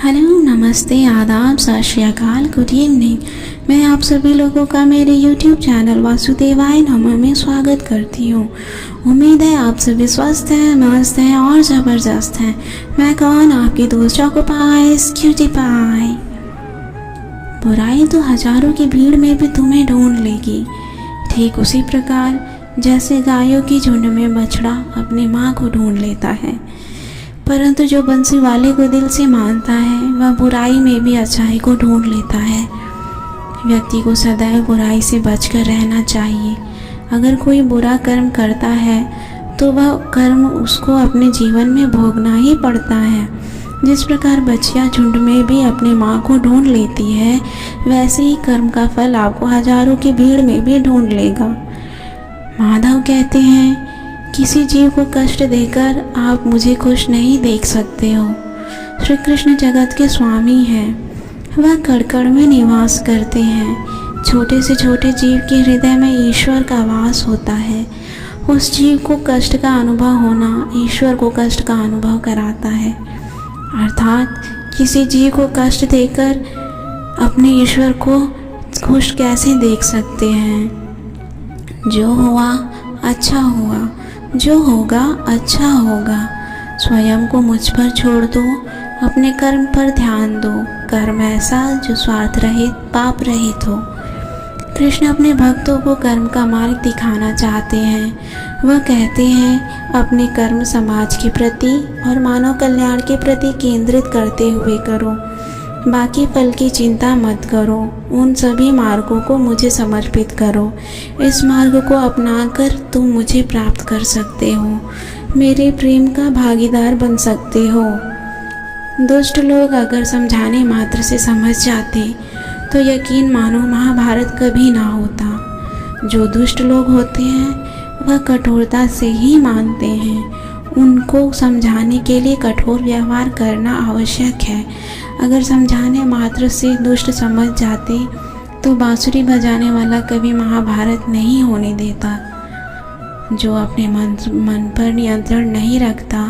Hello, नमस्ते, आदाब, सत श्री अकाल, गुड इवनिंग। मैं आप सभी लोगों का मेरे YouTube चैनल वासुदेवाय नमः में स्वागत करती हूँ। उम्मीद है आप सभी स्वस्थ हैं, मस्त हैं और ज़बरदस्त हैं। मैं कौन, आपकी दोस्त चौको पाइस, क्यूटी पाई। बुराई तो हजारों की भीड़ में भी तुम्हें ढूंढ लेगी, ठीक उसी प्रकार जैसे गायों की झुंड में बछड़ा अपनी माँ को ढूंढ लेता है। परंतु जो बंसी वाले को दिल से मानता है वह बुराई में भी अच्छाई को ढूंढ लेता है। व्यक्ति को सदैव बुराई से बचकर रहना चाहिए। अगर कोई बुरा कर्म करता है तो वह कर्म उसको अपने जीवन में भोगना ही पड़ता है। जिस प्रकार बछिया झुंड में भी अपनी माँ को ढूंढ लेती है, वैसे ही कर्म का फल आपको हजारों की भीड़ में भी ढूंढ लेगा। माधव कहते हैं, किसी जीव को कष्ट देकर आप मुझे खुश नहीं देख सकते हो। श्री कृष्ण जगत के स्वामी हैं, वह कड़ में निवास करते हैं। छोटे से छोटे जीव के हृदय में ईश्वर का वास होता है। उस जीव को कष्ट का अनुभव होना ईश्वर को कष्ट का अनुभव कराता है। अर्थात किसी जीव को कष्ट देकर अपने ईश्वर को खुश कैसे देख सकते हैं। जो हुआ अच्छा हुआ, जो होगा अच्छा होगा। स्वयं को मुझ पर छोड़ दो, अपने कर्म पर ध्यान दो। कर्म ऐसा जो स्वार्थ रहित, पाप रहित हो। कृष्ण अपने भक्तों को कर्म का मार्ग दिखाना चाहते हैं। वह कहते हैं, अपने कर्म समाज के प्रति और मानव कल्याण के प्रति केंद्रित करते हुए करो। बाकी फल की चिंता मत करो। उन सभी मार्गों को मुझे समर्पित करो। इस मार्ग को अपनाकर तुम मुझे प्राप्त कर सकते हो, मेरे प्रेम का भागीदार बन सकते हो। दुष्ट लोग अगर समझाने मात्र से समझ जाते तो यकीन मानो महाभारत कभी ना होता। जो दुष्ट लोग होते हैं वह कठोरता से ही मानते हैं। उनको समझाने के लिए कठोर व्यवहार करना आवश्यक है। अगर समझाने मात्र से दुष्ट समझ जाते तो बांसुरी बजाने वाला कभी महाभारत नहीं होने देता। जो अपने मन पर नियंत्रण नहीं रखता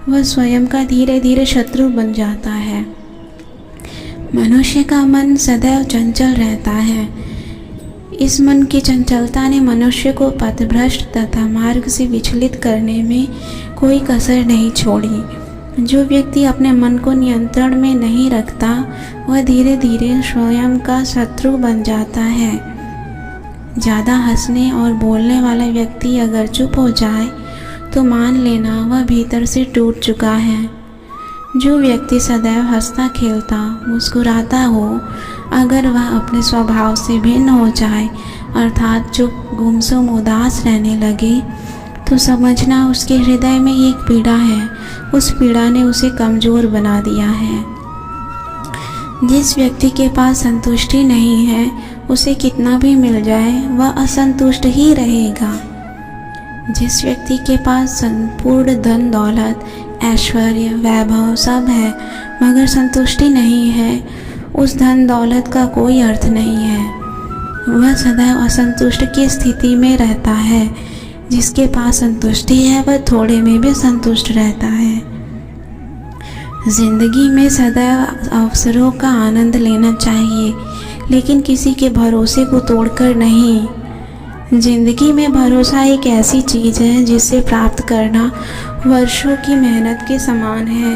वह स्वयं का धीरे धीरे शत्रु बन जाता है। मनुष्य का मन सदैव चंचल रहता है। इस मन की चंचलता ने मनुष्य को पथभ्रष्ट तथा मार्ग से विचलित करने में कोई कसर नहीं छोड़ी। जो व्यक्ति अपने मन को नियंत्रण में नहीं रखता वह धीरे धीरे स्वयं का शत्रु बन जाता है। ज़्यादा हंसने और बोलने वाला व्यक्ति अगर चुप हो जाए तो मान लेना वह भीतर से टूट चुका है। जो व्यक्ति सदैव हंसता खेलता मुस्कुराता हो, अगर वह अपने स्वभाव से भिन्न हो जाए अर्थात जो गुमसुम उदास रहने लगे, तो समझना उसके हृदय में एक पीड़ा है। उस पीड़ा ने उसे कमज़ोर बना दिया है। जिस व्यक्ति के पास संतुष्टि नहीं है, उसे कितना भी मिल जाए वह असंतुष्ट ही रहेगा। जिस व्यक्ति के पास संपूर्ण धन दौलत, ऐश्वर्य, वैभव सब है मगर संतुष्टि नहीं है, उस धन दौलत का कोई अर्थ नहीं है। वह सदैव असंतुष्ट की स्थिति में रहता है। जिसके पास संतुष्टि है वह थोड़े में भी संतुष्ट रहता है। जिंदगी में सदैव अवसरों का आनंद लेना चाहिए, लेकिन किसी के भरोसे को तोड़कर नहीं। जिंदगी में भरोसा एक ऐसी चीज़ है जिसे प्राप्त करना वर्षों की मेहनत के समान है।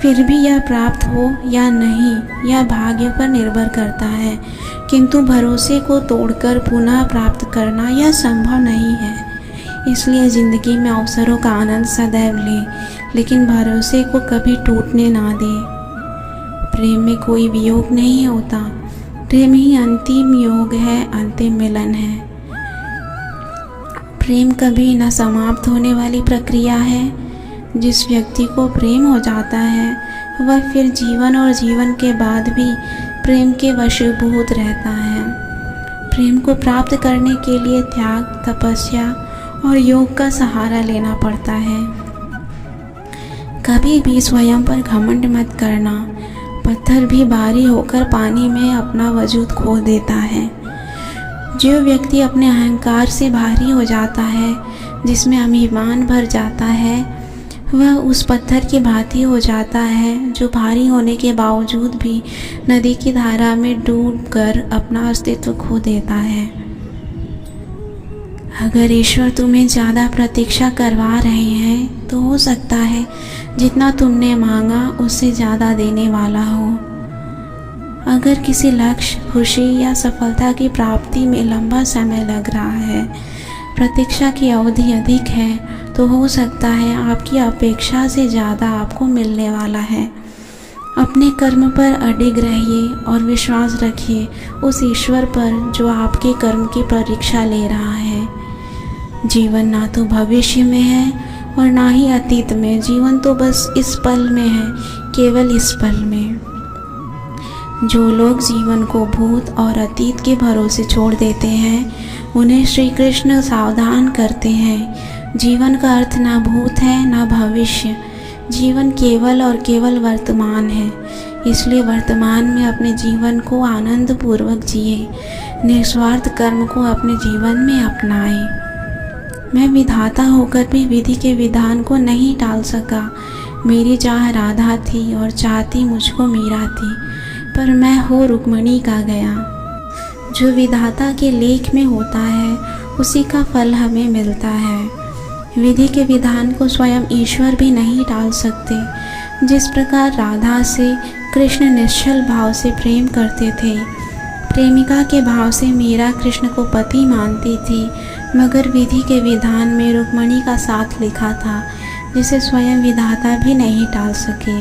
फिर भी यह प्राप्त हो या नहीं यह भाग्य पर निर्भर करता है, किंतु भरोसे को तोड़कर पुनः प्राप्त करना यह संभव नहीं है। इसलिए ज़िंदगी में अवसरों का आनंद सदैव लें, लेकिन भरोसे को कभी टूटने ना दें। प्रेम में कोई वियोग नहीं होता। प्रेम ही अंतिम योग है, अंतिम मिलन है। प्रेम कभी न समाप्त होने वाली प्रक्रिया है। जिस व्यक्ति को प्रेम हो जाता है वह फिर जीवन और जीवन के बाद भी प्रेम के वशीभूत रहता है। प्रेम को प्राप्त करने के लिए त्याग, तपस्या और योग का सहारा लेना पड़ता है। कभी भी स्वयं पर घमंड मत करना। पत्थर भी भारी होकर पानी में अपना वजूद खो देता है। जो व्यक्ति अपने अहंकार से भारी हो जाता है, जिसमें अभिमान भर जाता है, वह उस पत्थर की भांति हो जाता है जो भारी होने के बावजूद भी नदी की धारा में डूबकर अपना अस्तित्व खो देता है। अगर ईश्वर तुम्हें ज़्यादा प्रतीक्षा करवा रहे हैं तो हो सकता है जितना तुमने मांगा उससे ज़्यादा देने वाला हो। अगर किसी लक्ष्य, खुशी या सफलता की प्राप्ति में लंबा समय लग रहा है, प्रतीक्षा की अवधि अधिक है, तो हो सकता है आपकी अपेक्षा से ज़्यादा आपको मिलने वाला है। अपने कर्म पर अडिग रहिए और विश्वास रखिए उस ईश्वर पर जो आपके कर्म की परीक्षा ले रहा है। जीवन ना तो भविष्य में है और ना ही अतीत में, जीवन तो बस इस पल में है, केवल इस पल में। जो लोग जीवन को भूत और अतीत के भरोसे छोड़ देते हैं उन्हें श्री कृष्ण सावधान करते हैं। जीवन का अर्थ ना भूत है ना भविष्य, जीवन केवल और केवल वर्तमान है। इसलिए वर्तमान में अपने जीवन को आनंद पूर्वक जिए, निस्वार्थ कर्म को अपने जीवन में अपनाएं। मैं विधाता होकर भी विधि के विधान को नहीं टाल सका। मेरी चाह राधा थी और चाहती मुझको मीरा थी, पर मैं हो रुक्मिणी का गया। जो विधाता के लेख में होता है उसी का फल हमें मिलता है। विधि के विधान को स्वयं ईश्वर भी नहीं टाल सकते। जिस प्रकार राधा से कृष्ण निश्चल भाव से प्रेम करते थे, प्रेमिका के भाव से मीरा कृष्ण को पति मानती थी, मगर विधि के विधान में रुक्मिणी का साथ लिखा था जिसे स्वयं विधाता भी नहीं टाल सके।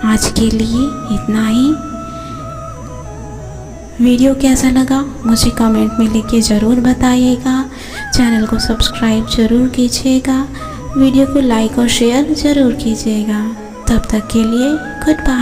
आज के लिए इतना ही। वीडियो कैसा लगा मुझे कमेंट में लिख के ज़रूर बताइएगा। चैनल को सब्सक्राइब ज़रूर कीजिएगा। वीडियो को लाइक और शेयर ज़रूर कीजिएगा। तब तक के लिए गुड बाय।